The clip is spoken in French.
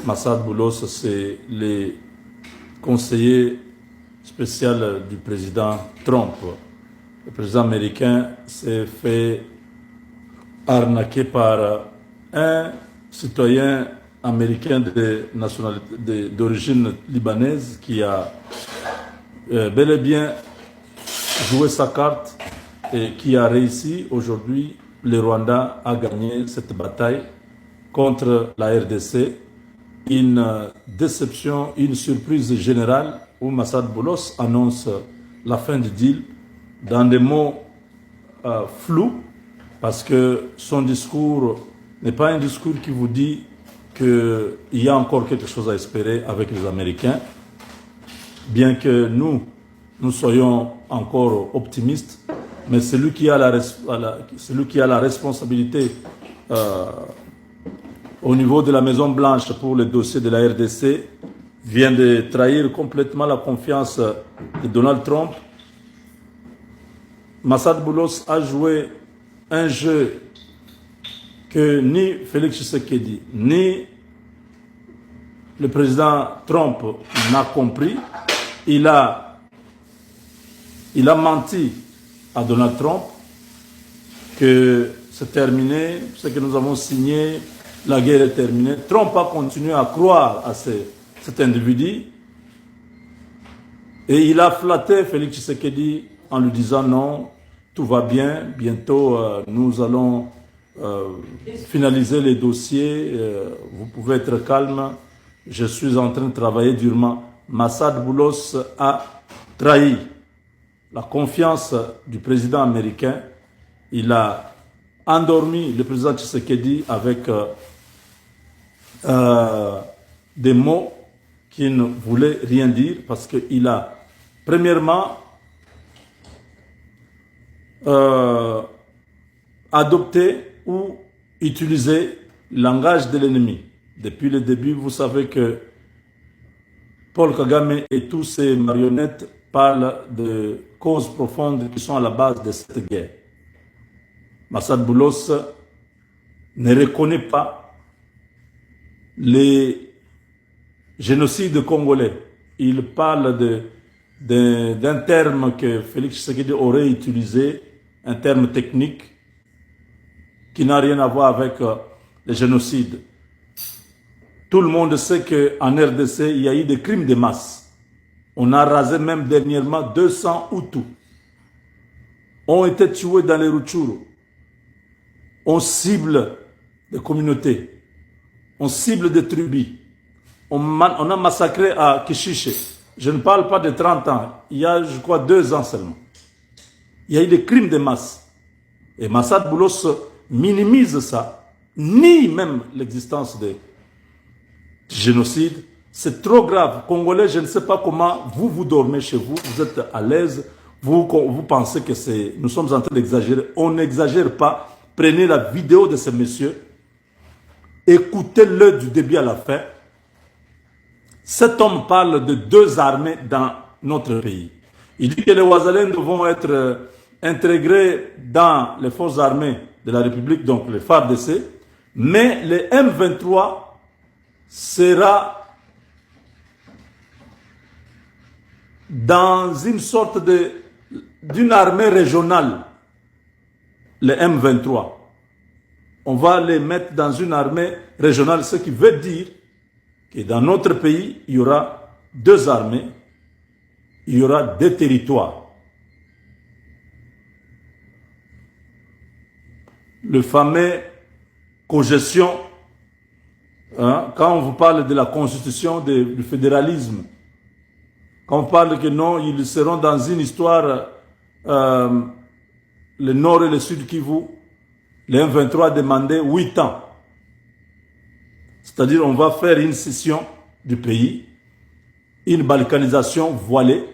Massad Boulos, c'est le conseiller spécial du président Trump. Le président américain s'est fait arnaquer par un citoyen américain d'origine libanaise qui a bel et bien joué sa carte et qui a réussi. Aujourd'hui, le Rwanda a gagné cette bataille contre la RDC. Une déception, une surprise générale où Massad Boulos annonce la fin du deal dans des mots flous, parce que son discours n'est pas un discours qui vous dit qu'il y a encore quelque chose à espérer avec les Américains, bien que nous soyons encore optimistes, mais celui qui a la responsabilité au niveau de la Maison Blanche pour le dossier de la RDC vient de trahir complètement la confiance de Donald Trump. Massad Boulos a joué un jeu que ni Félix Tshisekedi ni le président Trump n'a compris. Il a menti à Donald Trump que c'est terminé, ce que nous avons signé, la guerre est terminée. Trump a continué à croire à cet individu et il a flatté Félix Tshisekedi en lui disant non, tout va bien, bientôt nous allons finaliser les dossiers, vous pouvez être calme, je suis en train de travailler durement. Massad Boulos a trahi la confiance du président américain. Il a endormi le président Tshisekedi avec des mots qui ne voulaient rien dire, parce qu'il a premièrement adopté ou utilisé le langage de l'ennemi. Depuis le début, vous savez que Paul Kagame et tous ses marionnettes parlent de causes profondes qui sont à la base de cette guerre. Massad Boulos ne reconnaît pas les génocides congolais. Il parle d'un terme que Félix Tshisekedi aurait utilisé, un terme technique qui n'a rien à voir avec les génocides. Tout le monde sait qu'en RDC, il y a eu des crimes de masse. On a rasé même dernièrement 200 Hutus. Ont été tués dans les Rutshuru. On cible des communautés. On cible des tribus. On a massacré à Kishiche. Je ne parle pas de 30 ans. Il y a, je crois, 2 ans seulement. Il y a eu des crimes de masse. Et Massad Boulos minimise ça, nie même l'existence de génocide. C'est trop grave. Congolais, je ne sais pas comment vous dormez chez vous, vous êtes à l'aise, vous pensez que nous sommes en train d'exagérer. On n'exagère pas. Prenez la vidéo de ce monsieur, écoutez-le du début à la fin. Cet homme parle de 2 armées dans notre pays. Il dit que les Ouazalènes vont être intégrés dans les forces armées de la République, donc les FARDC, mais le M23 sera dans une sorte d'une armée régionale, le M23. On va les mettre dans une armée régionale, ce qui veut dire que dans notre pays, il y aura 2 armées, il y aura 2 territoires. Le fameux cogestion, hein, quand on vous parle de la constitution du fédéralisme, quand on parle que non, ils seront dans une histoire, le nord et le sud Kivu, le M23 a demandé 8 ans. C'est-à-dire on va faire une scission du pays, une balkanisation voilée,